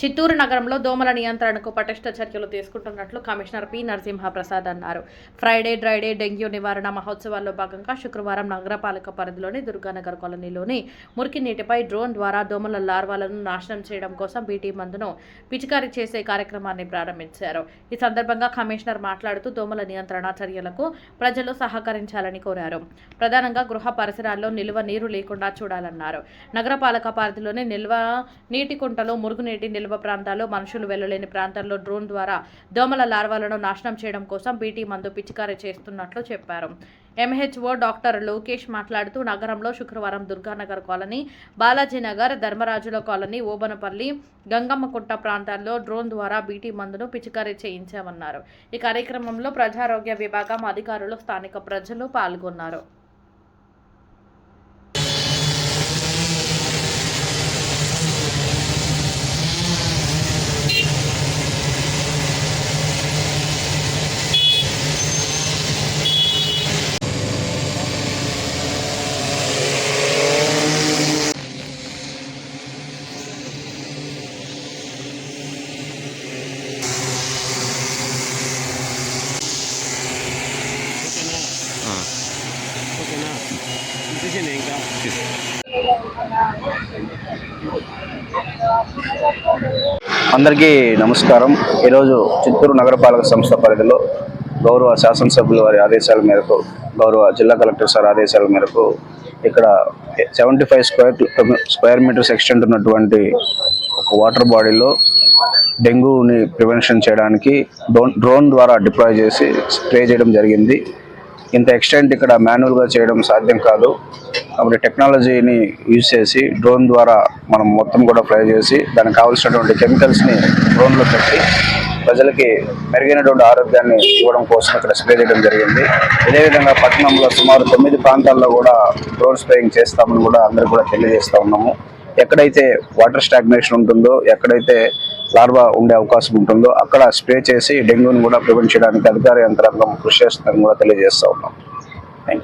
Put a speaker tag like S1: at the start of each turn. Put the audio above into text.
S1: చిత్తూరు నగరంలో దోమల నియంత్రణకు పటిష్ట చర్యలు తీసుకుంటున్నట్లు కమిషనర్ పి నరసింహప్రసాద్ అన్నారు. ఫ్రైడే డ్రైడే డెంగ్యూ నివారణ మహోత్సవాల్లో భాగంగా శుక్రవారం నగరపాలక పరిధిలోని దుర్గానగర్ కాలనీలోని మురికి నీటిపై డ్రోన్ ద్వారా దోమల లార్వాలను నాశనం చేయడం కోసం బీటీ మందును పిచికారీ చేసే కార్యక్రమాన్ని ప్రారంభించారు. ఈ సందర్భంగా కమిషనర్ మాట్లాడుతూ దోమల నియంత్రణ చర్యలకు ప్రజలు సహకరించాలని కోరారు. ప్రధానంగా గృహ పరిసరాల్లో నిల్వ నీరు లేకుండా చూడాలన్నారు. నగరపాలక పరిధిలోని నిల్వ నీటి కుంటలు, మురుగునీటి నిల్వ ప్రాంతాల్లో మనుషులు వెళ్లలేని ప్రాంతాల్లో డ్రోన్ ద్వారా దోమల లార్వాలను నాశనం చేయడం కోసం బీటీ మందు పిచికారీ చేస్తున్నట్లు చెప్పారు. ఎంహెచ్ఓ డాక్టర్ లోకేష్ మాట్లాడుతూ నగరంలో శుక్రవారం దుర్గానగర్ కాలనీ, బాలాజీనగర్, ధర్మరాజుల కాలనీ, ఓబనపల్లి, గంగమ్మకుంట ప్రాంతాల్లో డ్రోన్ ద్వారా బీటీ మందును పిచికారీ చేయించామన్నారు. ఈ కార్యక్రమంలో ప్రజారోగ్య విభాగం అధికారులు, స్థానిక ప్రజలు పాల్గొన్నారు.
S2: అందరికీ నమస్కారం. ఈరోజు చిత్తూరు నగరపాలక సంస్థ పరిధిలో గౌరవ శాసనసభ్యుల వారి ఆదేశాల మేరకు, గౌరవ జిల్లా కలెక్టర్ సార్ ఆదేశాల మేరకు ఇక్కడ 75 స్క్వేర్ మీటర్స్ ఎక్స్టెంట్ ఉన్నటువంటి ఒక వాటర్ బాడీలో డెంగ్యూని ప్రివెన్షన్ చేయడానికి డ్రోన్ ద్వారా డిప్లాయ్ చేసి స్ప్రే చేయడం జరిగింది. ఇంత ఎక్స్టెంట్ ఇక్కడ మాన్యువల్గా చేయడం సాధ్యం కాదు. కాబట్టి టెక్నాలజీని యూజ్ చేసి డ్రోన్ ద్వారా మనం మొత్తం కూడా ఫ్లై చేసి దానికి కావాల్సినటువంటి కెమికల్స్ని డ్రోన్లో పెట్టి ప్రజలకి మెరుగైనటువంటి ఆరోగ్యాన్ని ఇవ్వడం కోసం ఇక్కడ స్ప్రే చేయడం జరిగింది. అదేవిధంగా పట్టణంలో సుమారు 9 ప్రాంతాల్లో కూడా డ్రోన్ స్ప్రేయింగ్ చేస్తామని కూడా అందరికీ కూడా తెలియజేస్తూ ఉన్నాము. ఎక్కడైతే వాటర్ స్టాగ్నేషన్ ఉంటుందో, ఎక్కడైతే లార్వా ఉండే అవకాశం ఉంటుందో అక్కడ స్ప్రే చేసి డెంగ్యూని కూడా ప్రివెంట్ చేయడానికి అధికార యంత్రాంగం కృషి చేస్తుందని కూడా తెలియజేస్తూ ఉన్నాం.